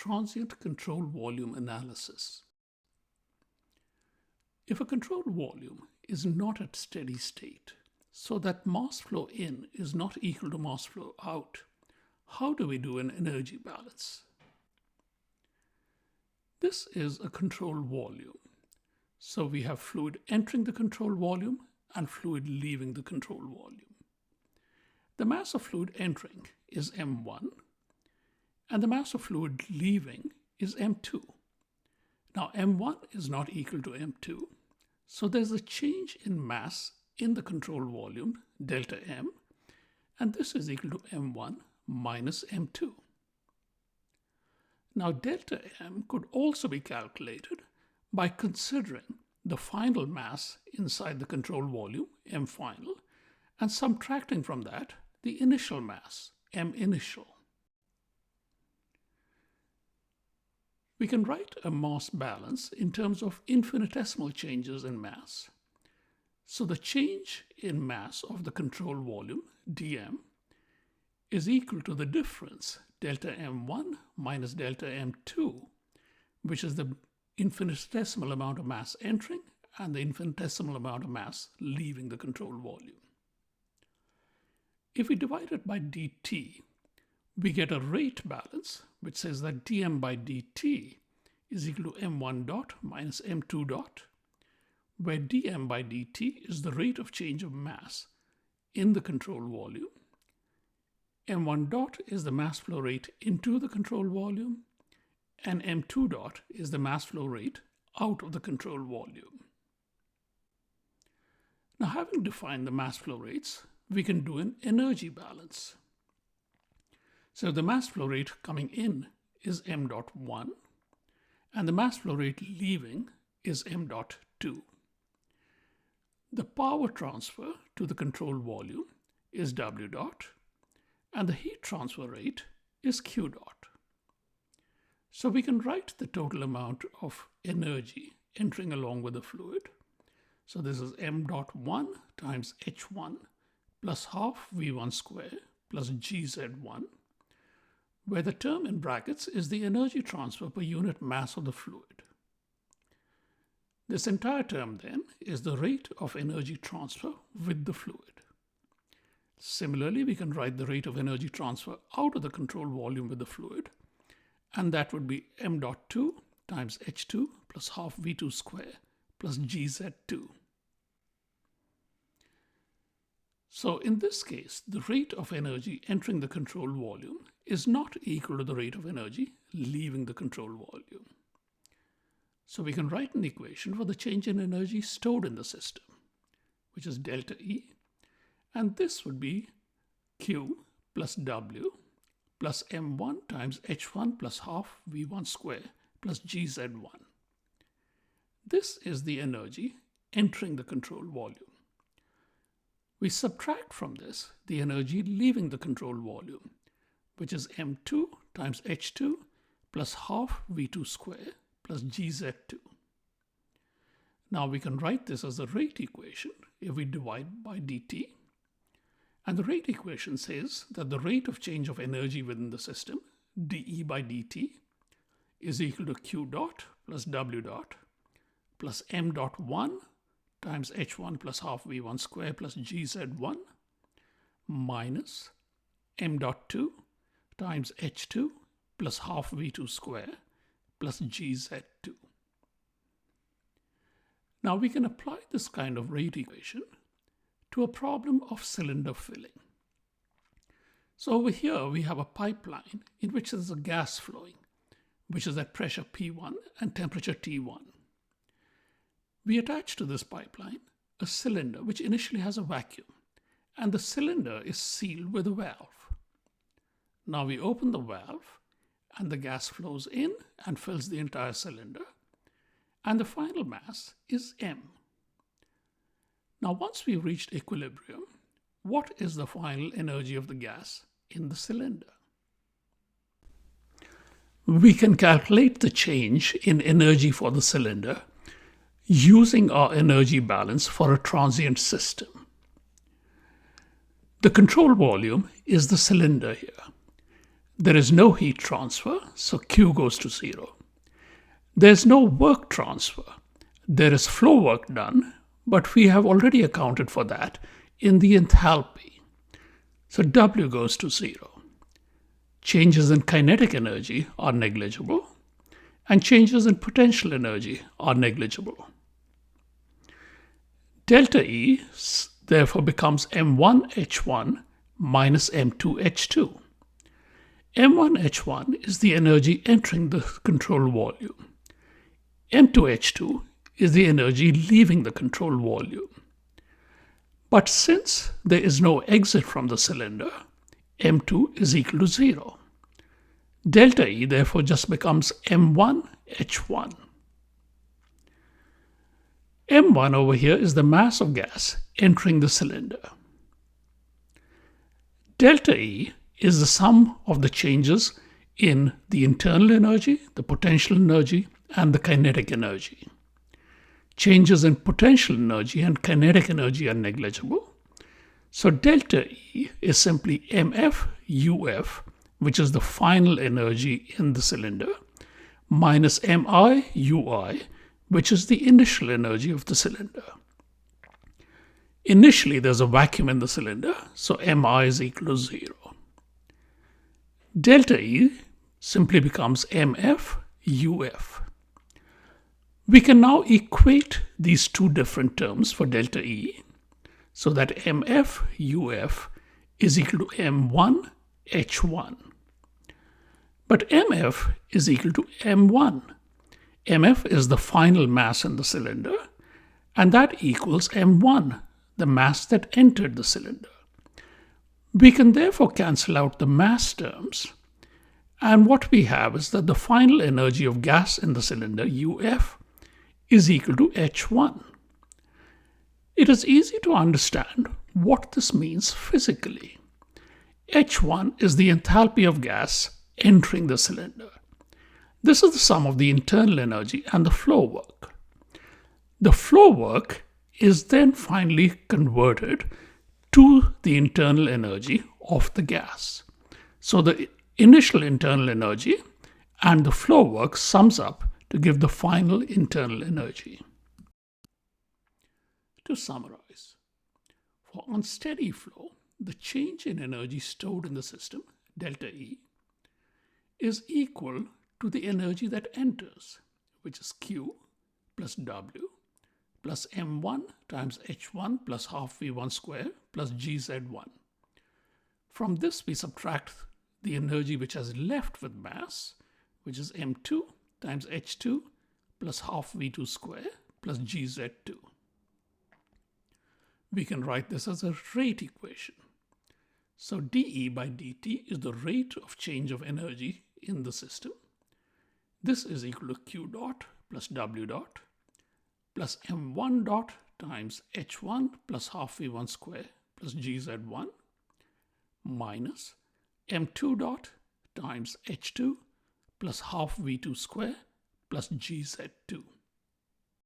transient control volume analysis. If a control volume is not at steady state, so that mass flow in is not equal to mass flow out, how do we do an energy balance? This is a control volume. So we have fluid entering the control volume and fluid leaving the control volume. The mass of fluid entering is m1 and the mass of fluid leaving is m2. Now m1 is not equal to m2, so there's a change in mass in the control volume, delta m, and this is equal to m1 minus m2. Now delta m could also be calculated by considering the final mass inside the control volume, m final, and subtracting from that the initial mass, m initial. We can write a mass balance in terms of infinitesimal changes in mass. So the change in mass of the control volume, dm, is equal to the difference, delta m1 minus delta m2, which is the infinitesimal amount of mass entering and the infinitesimal amount of mass leaving the control volume. If we divide it by dt, we get a rate balance, which says that dm by dt is equal to m1 dot minus m2 dot, where dm by dt is the rate of change of mass in the control volume. m1 dot is the mass flow rate into the control volume, and m2 dot is the mass flow rate out of the control volume. Now, having defined the mass flow rates, we can do an energy balance. So the mass flow rate coming in is m dot 1, and the mass flow rate leaving is m dot 2. The power transfer to the control volume is w dot, and the heat transfer rate is q dot. So we can write the total amount of energy entering along with the fluid. So this is m dot 1 times h1 plus half v1 square plus gz1, where the term in brackets is the energy transfer per unit mass of the fluid. This entire term then is the rate of energy transfer with the fluid. Similarly, we can write the rate of energy transfer out of the control volume with the fluid, and that would be m dot 2 times h2 plus half v2 square plus gz2. So in this case, the rate of energy entering the control volume is not equal to the rate of energy leaving the control volume. So we can write an equation for the change in energy stored in the system, which is delta E, and this would be Q plus W plus M1 times H1 plus half V1 square plus GZ1. This is the energy entering the control volume. We subtract from this the energy leaving the control volume, which is M2 times H2 plus half V2 square plus GZ2. Now we can write this as a rate equation if we divide by dt. And the rate equation says that the rate of change of energy within the system, dE by dt, is equal to Q dot plus W dot plus M dot 1 times H1 plus half V1 square plus GZ1 minus M dot 2 times H2 plus half V2 square plus GZ2. Now we can apply this kind of rate equation to a problem of cylinder filling. So over here we have a pipeline in which there is a gas flowing, which is at pressure P1 and temperature T1. We attach to this pipeline a cylinder which initially has a vacuum, and the cylinder is sealed with a valve. Now we open the valve and the gas flows in and fills the entire cylinder, and the final mass is m. Now once we've reached equilibrium, what is the final energy of the gas in the cylinder? We can calculate the change in energy for the cylinder using our energy balance for a transient system. The control volume is the cylinder here. There is no heat transfer, so Q goes to 0. There's no work transfer. There is flow work done, but we have already accounted for that in the enthalpy. So W goes to 0. Changes in kinetic energy are negligible, and changes in potential energy are negligible. Delta E therefore becomes M1H1 minus M2H2. M1H1 is the energy entering the control volume. M2H2 is the energy leaving the control volume. But since there is no exit from the cylinder, M2 is equal to 0. Delta E therefore just becomes M1H1. M1 over here is the mass of gas entering the cylinder. Delta E is the sum of the changes in the internal energy, the potential energy, and the kinetic energy. Changes in potential energy and kinetic energy are negligible. So delta E is simply mf UF, which is the final energy in the cylinder, minus mi UI, which is the initial energy of the cylinder. Initially, there's a vacuum in the cylinder, so mi is equal to 0. Delta E simply becomes mf UF. We can now equate these two different terms for delta E so that mf UF is equal to m1 H1. But mf is equal to m1. mf is the final mass in the cylinder, and that equals m1, the mass that entered the cylinder. We can therefore cancel out the mass terms, and what we have is that the final energy of gas in the cylinder, UF, is equal to H1. It is easy to understand what this means physically. H1 is the enthalpy of gas entering the cylinder. This is the sum of the internal energy and the flow work. The flow work is then finally converted to the internal energy of the gas. So the initial internal energy and the flow work sums up to give the final internal energy. To summarize, for unsteady flow, the change in energy stored in the system, delta E, is equal to the energy that enters, which is Q plus W plus M1 times H1 plus half V1 square plus GZ1. From this, we subtract the energy which has left with mass, which is M2 times H2 plus half V2 square plus GZ2. We can write this as a rate equation. So dE by dt is the rate of change of energy in the system. This is equal to Q dot plus W dot plus M1 dot times H1 plus half V1 square plus GZ1 minus M2 dot times H2 plus half V2 square plus GZ2.